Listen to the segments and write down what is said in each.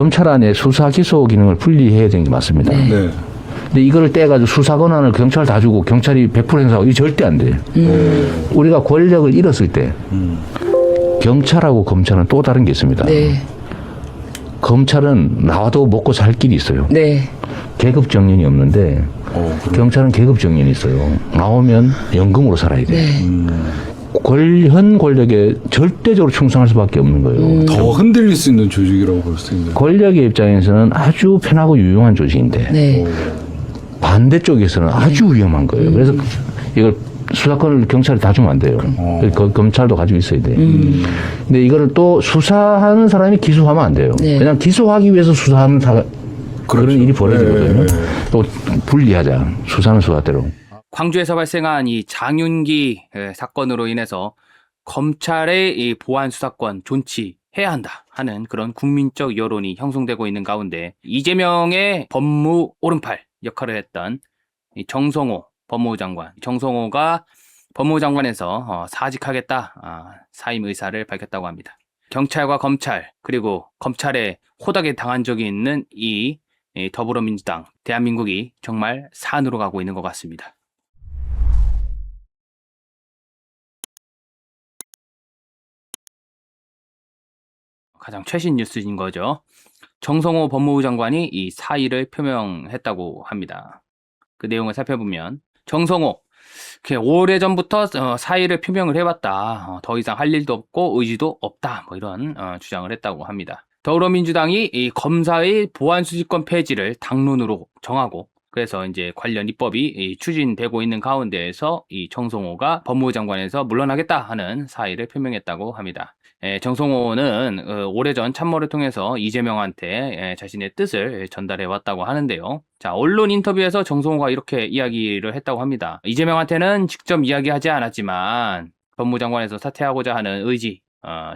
검찰 안에 수사 기소 기능을 분리해야 되는 게 맞습니다. 네. 네. 근데 이거를 떼가지고 수사 권한을 경찰 다 주고 경찰이 100% 행사하고 이게 절대 안 돼요. 우리가 권력을 잃었을 때 경찰하고 검찰은 또 다른 게 있습니다. 네. 검찰은 나와도 먹고 살 길이 있어요. 네. 계급 정년이 없는데 경찰은 계급 정년이 있어요. 나오면 연금으로 살아야 돼요. 현 권력에 절대적으로 충성할 수밖에 없는 거예요. 더 흔들릴 수 있는 조직이라고 볼 수 있는. 권력의 입장에서는 아주 편하고 유용한 조직인데 네. 반대쪽에서는 아주 위험한 거예요. 그래서 이걸 수사권을 경찰이 다 주면 안 돼요. 검찰도 가지고 있어야 돼요. 근데 이거를 또 수사하는 사람이 기소하면 안 돼요. 네. 그냥 기소하기 위해서 수사하는 그런 일이 벌어지거든요. 네. 또 분리하자. 수사는 수사대로. 광주에서 발생한 이 장윤기 사건으로 인해서 검찰의 이 보안 수사권 존치해야 한다 하는 그런 국민적 여론이 형성되고 있는 가운데 이재명의 법무 오른팔 역할을 했던 이 정성호 법무부 장관, 정성호가 법무부 장관에서 사직하겠다 사임 의사를 밝혔다고 합니다. 경찰과 검찰 그리고 검찰에 호되게 당한 적이 있는 이 더불어민주당, 대한민국이 정말 산으로 가고 있는 것 같습니다. 가장 최신 뉴스인 거죠. 정성호 법무부 장관이 이 사의를 표명했다고 합니다. 그 내용을 살펴보면 정성호 오래전부터 사의를 표명을 해왔다. 더 이상 할 일도 없고 의지도 없다. 뭐 이런 주장을 했다고 합니다. 더불어민주당이 이 검사의 보안수사권 폐지를 당론으로 정하고 그래서 이제 관련 입법이 추진되고 있는 가운데에서 이 정성호가 법무부 장관에서 물러나겠다 하는 사의를 표명했다고 합니다. 정성호는 오래전 참모를 통해서 이재명한테 자신의 뜻을 전달해 왔다고 하는데요. 자, 언론 인터뷰에서 정성호가 이렇게 이야기를 했다고 합니다. 이재명한테는 직접 이야기하지 않았지만 법무부 장관에서 사퇴하고자 하는 의지,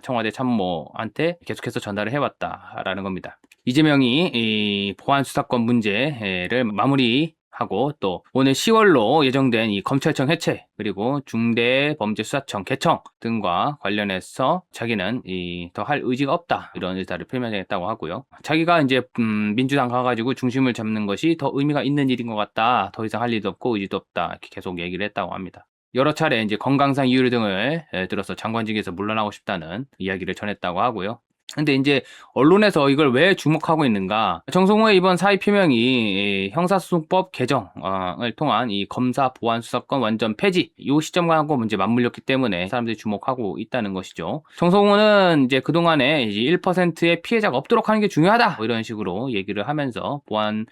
청와대 참모한테 계속해서 전달을 해왔다라는 겁니다. 이재명이 이 보안 수사권 문제를 마무리하고 또 오늘 10월로 예정된 이 검찰청 해체 그리고 중대범죄수사청 개청 등과 관련해서 자기는 더 할 의지가 없다 이런 의사를 표명했다고 하고요. 자기가 이제 민주당 가가지고 중심을 잡는 것이 더 의미가 있는 일인 것 같다. 더 이상 할 일도 없고 의지도 없다 이렇게 계속 얘기를 했다고 합니다. 여러 차례 이제 건강상 이유 등을 들어서 장관직에서 물러나고 싶다는 이야기를 전했다고 하고요. 근데 이제 언론에서 이걸 왜 주목하고 있는가? 정성호의 이번 사의 표명이 형사소송법 개정을 통한 이 검사 보안 수사권 완전 폐지 이 시점하고 이제 맞물렸기 때문에 사람들이 주목하고 있다는 것이죠. 정성호는 이제 그동안에 이제 1%의 피해자가 없도록 하는 게 중요하다 뭐 이런 식으로 얘기를 하면서 보안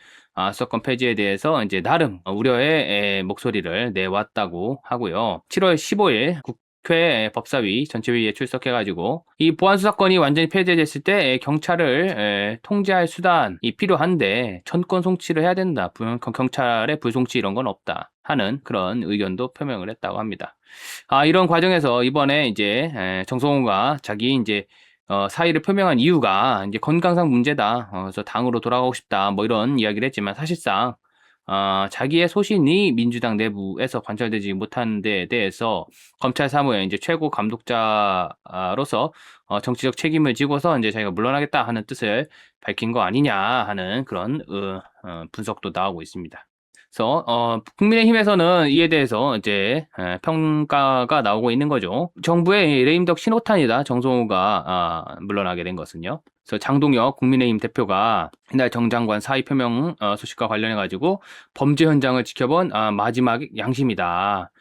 수사권 폐지에 대해서 이제 나름 우려의 목소리를 내왔다고 하고요. 7월 15일 국회 법사위 전체회의에 출석해가지고 이 보안수사권이 완전히 폐지됐을 때 경찰을 통제할 수단이 필요한데 전권 송치를 해야 된다. 경찰의 불송치 이런 건 없다 하는 그런 의견도 표명을 했다고 합니다. 이런 과정에서 이번에 이제 정성호가 자기 이제 사의를 표명한 이유가 이제 건강상 문제다. 그래서 당으로 돌아가고 싶다. 뭐 이런 이야기를 했지만 사실상 자기의 소신이 민주당 내부에서 관철되지 못하는 데에 대해서 검찰 사무의 이제 최고 감독자로서 정치적 책임을 지고서 이제 자기가 물러나겠다 하는 뜻을 밝힌 거 아니냐 하는 그런 분석도 나오고 있습니다. 그래서 국민의힘에서는 이에 대해서 이제 평가가 나오고 있는 거죠. 정부의 레임덕 신호탄이다. 정성호가 물러나게 된 것은요. 그래서 장동혁 국민의힘 대표가 이날 정 장관 사의 표명 소식과 관련해 가지고 범죄 현장을 지켜본 마지막 양심이다.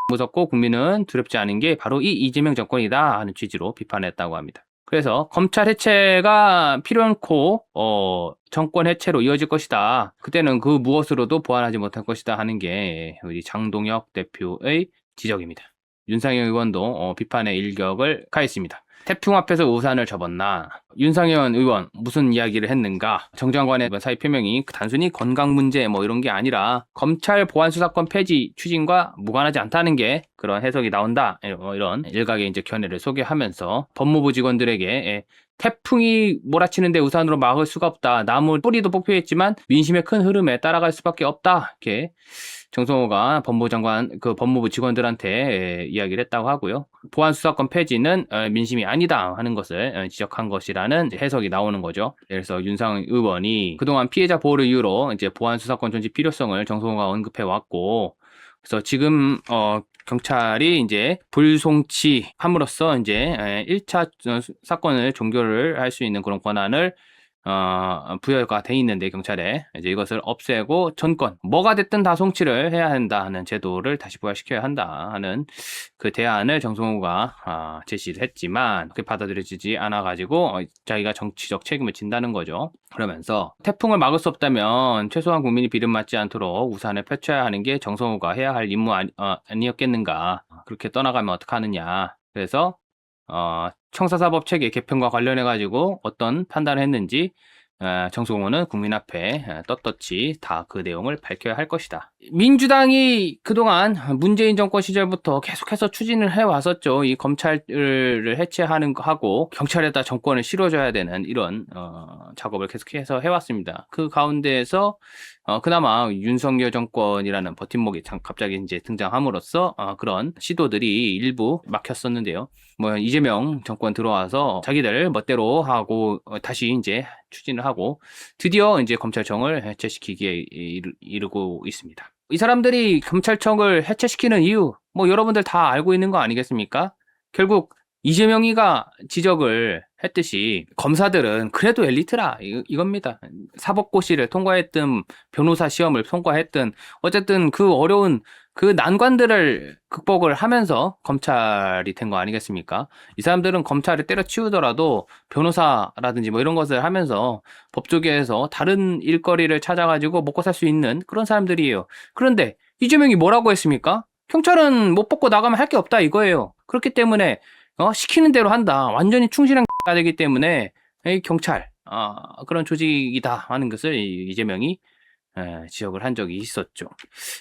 무섭고 국민은 두렵지 않은 게 바로 이 이재명 정권이다 하는 취지로 비판했다고 합니다. 그래서 검찰 해체가 필요했고 정권 해체로 이어질 것이다. 그때는 그 무엇으로도 보완하지 못할 것이다 하는 게 우리 장동혁 대표의 지적입니다. 윤상현 의원도 비판의 일격을 가했습니다. 태풍 앞에서 우산을 접었나? 윤상현 의원 무슨 이야기를 했는가? 정 장관의 사의 표명이 단순히 건강 문제 뭐 이런 게 아니라 검찰 보안 수사권 폐지 추진과 무관하지 않다는 게 그런 해석이 나온다. 이런 일각의 이제 견해를 소개하면서 법무부 직원들에게 태풍이 몰아치는데 우산으로 막을 수가 없다. 나무 뿌리도 뽑혀있지만 민심의 큰 흐름에 따라갈 수밖에 없다. 이렇게 정성호가 법무부 직원들한테 이야기를 했다고 하고요. 보안수사권 폐지는 민심이 아니다 하는 것을 지적한 것이라는 해석이 나오는 거죠. 그래서 윤상현 의원이 그동안 피해자 보호를 이유로 이제 보안수사권 존재 필요성을 정성호가 언급해 왔고, 그래서 지금 경찰이 이제 불송치함으로써 이제 1차 사건을 종결을 할 수 있는 그런 권한을 부여가 돼 있는데, 경찰에 이제 이것을 없애고 전권 뭐가 됐든 다 송치를 해야 한다 하는 제도를 다시 부활시켜야 한다 하는 그 대안을 정성호가 제시를 했지만 그게 받아들여지지 않아 가지고 자기가 정치적 책임을 진다는 거죠. 그러면서 태풍을 막을 수 없다면 최소한 국민이 비름 맞지 않도록 우산을 펼쳐야 하는 게 정성호가 해야 할 임무 아니었겠는가, 그렇게 떠나가면 어떡하느냐. 그래서 청사사법 체계 개편과 관련해 가지고 어떤 판단을 했는지 정성호는 국민 앞에 떳떳이 다 그 내용을 밝혀야 할 것이다. 민주당이 그동안 문재인 정권 시절부터 계속해서 추진을 해왔었죠. 이 검찰을 해체하고 경찰에다 정권을 실어줘야 되는 이런 작업을 계속해서 해왔습니다. 그 가운데에서 그나마 윤석열 정권이라는 버팀목이 갑자기 이제 등장함으로써 그런 시도들이 일부 막혔었는데요. 뭐 이재명 정권 들어와서 자기들 멋대로 하고 다시 이제 추진을 하고 드디어 이제 검찰청을 해체시키기에 이르고 있습니다. 이 사람들이 검찰청을 해체시키는 이유, 뭐 여러분들 다 알고 있는 거 아니겠습니까? 결국 이재명이가 지적을 했듯이 검사들은 그래도 엘리트라 이겁니다. 사법고시를 통과했든 변호사 시험을 통과했든 어쨌든 그 어려운 그 난관들을 극복을 하면서 검찰이 된 거 아니겠습니까? 이 사람들은 검찰을 때려치우더라도 변호사라든지 뭐 이런 것을 하면서 법조계에서 다른 일거리를 찾아가지고 먹고 살 수 있는 그런 사람들이에요. 그런데 이재명이 뭐라고 했습니까? 경찰은 못 벗고 나가면 할 게 없다 이거예요. 그렇기 때문에 시키는 대로 한다. 완전히 충실한 X가 되기 때문에 이 경찰 그런 조직이다 하는 것을 이재명이 지적을 한 적이 있었죠.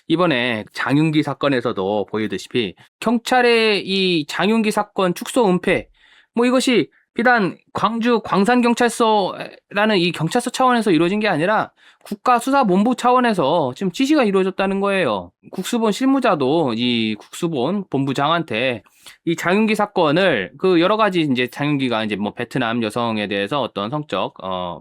이번에 장윤기 사건에서도 보이듯이 경찰의 이 장윤기 사건 축소 은폐, 뭐 이것이 비단 광주 광산경찰서라는 이 경찰서 차원에서 이루어진 게 아니라 국가수사본부 차원에서 지금 지시가 이루어졌다는 거예요. 국수본 실무자도 이 국수본 본부장한테 이 장윤기 사건을 그 여러 가지 이제 장윤기가 이제 뭐 베트남 여성에 대해서 어떤 성적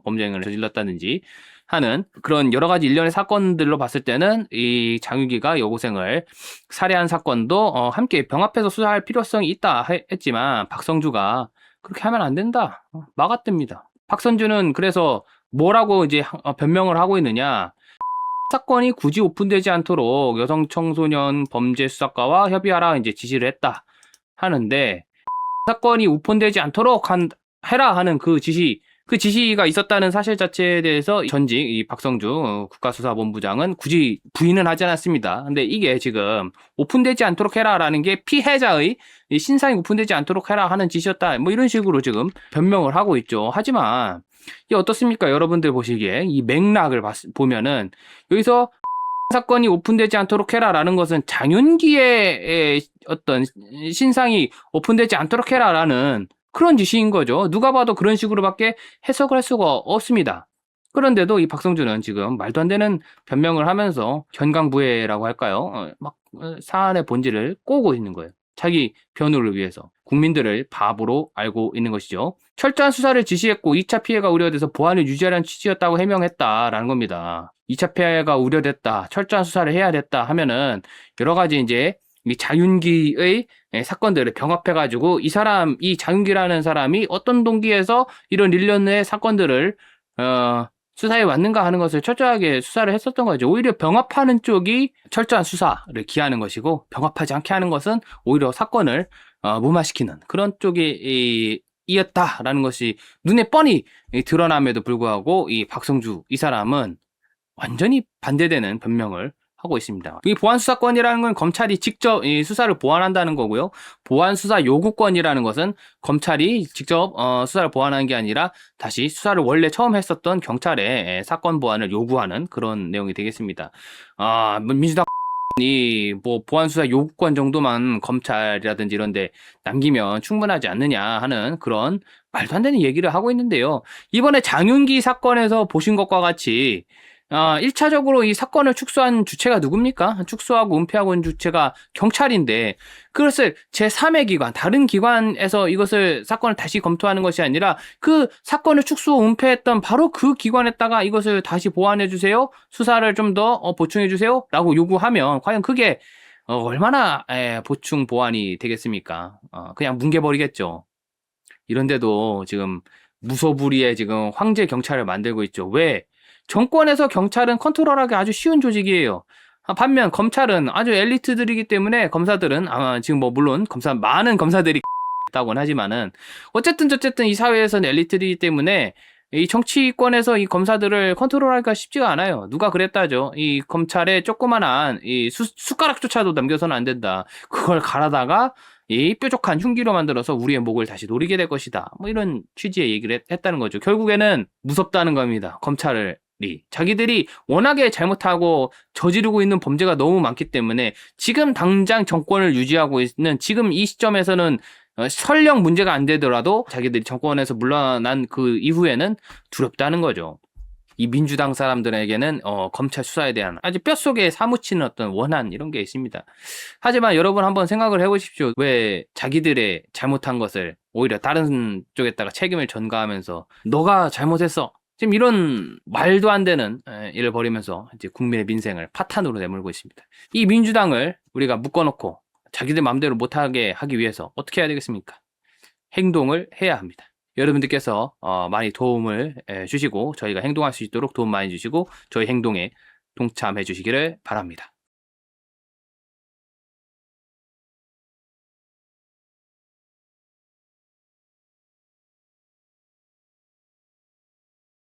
범죄행위를 저질렀다든지 하는 그런 여러 가지 일련의 사건들로 봤을 때는 이 장윤기가 여고생을 살해한 사건도 함께 병합해서 수사할 필요성이 있다 했지만 박성주가 그렇게 하면 안 된다. 막았답니다. 박선주는 그래서 뭐라고 이제 변명을 하고 있느냐. 사건이 굳이 오픈되지 않도록 여성 청소년 범죄 수사과와 협의하라 이제 지시를 했다 하는데, 사건이 오픈되지 않도록 해라 하는 그 지시가 있었다는 사실 자체에 대해서 전직 이 박성주 국가수사본부장은 굳이 부인은 하지 않았습니다. 근데 이게 지금 오픈되지 않도록 해라라는 게 피해자의 신상이 오픈되지 않도록 해라 하는 지시였다. 뭐 이런 식으로 지금 변명을 하고 있죠. 하지만 이게 어떻습니까? 여러분들 보시기에 이 맥락을 보면은 여기서 사건이 오픈되지 않도록 해라라는 것은 장윤기의 어떤 신상이 오픈되지 않도록 해라라는 그런 지시인 거죠. 누가 봐도 그런 식으로밖에 해석을 할 수가 없습니다. 그런데도 이 박성주는 지금 말도 안 되는 변명을 하면서 견강부회라고 할까요? 막 사안의 본질을 꼬고 있는 거예요. 자기 변호를 위해서 국민들을 바보로 알고 있는 것이죠. 철저한 수사를 지시했고 2차 피해가 우려돼서 보안을 유지하려는 취지였다고 해명했다라는 겁니다. 2차 피해가 우려됐다, 철저한 수사를 해야 됐다 하면은 여러 가지 이제 이 장윤기의 사건들을 병합해가지고 이 장윤기라는 사람이 어떤 동기에서 이런 일련의 사건들을 수사해 왔는가 하는 것을 철저하게 수사를 했었던 거죠. 오히려 병합하는 쪽이 철저한 수사를 기하는 것이고, 병합하지 않게 하는 것은 오히려 사건을 무마시키는 그런 쪽이 이었다라는 것이 눈에 뻔히 드러남에도 불구하고 이 박성주 이 사람은 완전히 반대되는 변명을 하고 있습니다. 이 보안수사권이라는 건 검찰이 직접 이 수사를 보완한다는 거고요. 보안수사 요구권이라는 것은 검찰이 직접 수사를 보완하는 게 아니라 다시 수사를 원래 처음 했었던 경찰의 사건 보완을 요구하는 그런 내용이 되겠습니다. 민주당 이 뭐 보안수사 요구권 정도만 검찰이라든지 이런데 남기면 충분하지 않느냐 하는 그런 말도 안 되는 얘기를 하고 있는데요. 이번에 장윤기 사건에서 보신 것과 같이 1차적으로 이 사건을 축소한 주체가 누굽니까? 축소하고 은폐하고 있는 주체가 경찰인데 그것을 제3의 기관, 다른 기관에서 이것을 사건을 다시 검토하는 것이 아니라 그 사건을 축소, 은폐했던 바로 그 기관에다가 이것을 다시 보완해 주세요. 수사를 좀 더 보충해 주세요. 라고 요구하면 과연 그게 얼마나 보충 보완이 되겠습니까? 그냥 뭉개버리겠죠. 이런데도 지금 무소불위의 지금 황제 경찰을 만들고 있죠. 왜? 정권에서 경찰은 컨트롤하기 아주 쉬운 조직이에요. 반면 검찰은 아주 엘리트들이기 때문에 검사들은 지금 뭐 물론 많은 검사들이 있다고는 하지만은 어쨌든 이 사회에서는 엘리트이기 때문에 이 정치권에서 이 검사들을 컨트롤하기가 쉽지가 않아요. 누가 그랬다죠. 이 검찰의 조그만한 이 숟가락조차도 남겨서는 안 된다. 그걸 갈아다가 이 뾰족한 흉기로 만들어서 우리의 목을 다시 노리게 될 것이다. 뭐 이런 취지의 얘기를 했다는 거죠. 결국에는 무섭다는 겁니다. 검찰이. 자기들이 워낙에 잘못하고 저지르고 있는 범죄가 너무 많기 때문에 지금 당장 정권을 유지하고 있는 지금 이 시점에서는 설령 문제가 안 되더라도 자기들이 정권에서 물러난 그 이후에는 두렵다는 거죠. 이 민주당 사람들에게는 검찰 수사에 대한 아주 뼛속에 사무치는 어떤 원한 이런 게 있습니다. 하지만 여러분 한번 생각을 해보십시오. 왜 자기들의 잘못한 것을 오히려 다른 쪽에다가 책임을 전가하면서 너가 잘못했어. 지금 이런 말도 안 되는 일을 벌이면서 이제 국민의 민생을 파탄으로 내몰고 있습니다. 이 민주당을 우리가 묶어놓고 자기들 마음대로 못하게 하기 위해서 어떻게 해야 되겠습니까? 행동을 해야 합니다. 여러분들께서 많이 도움을 주시고 저희가 행동할 수 있도록 도움 많이 주시고 저희 행동에 동참해 주시기를 바랍니다.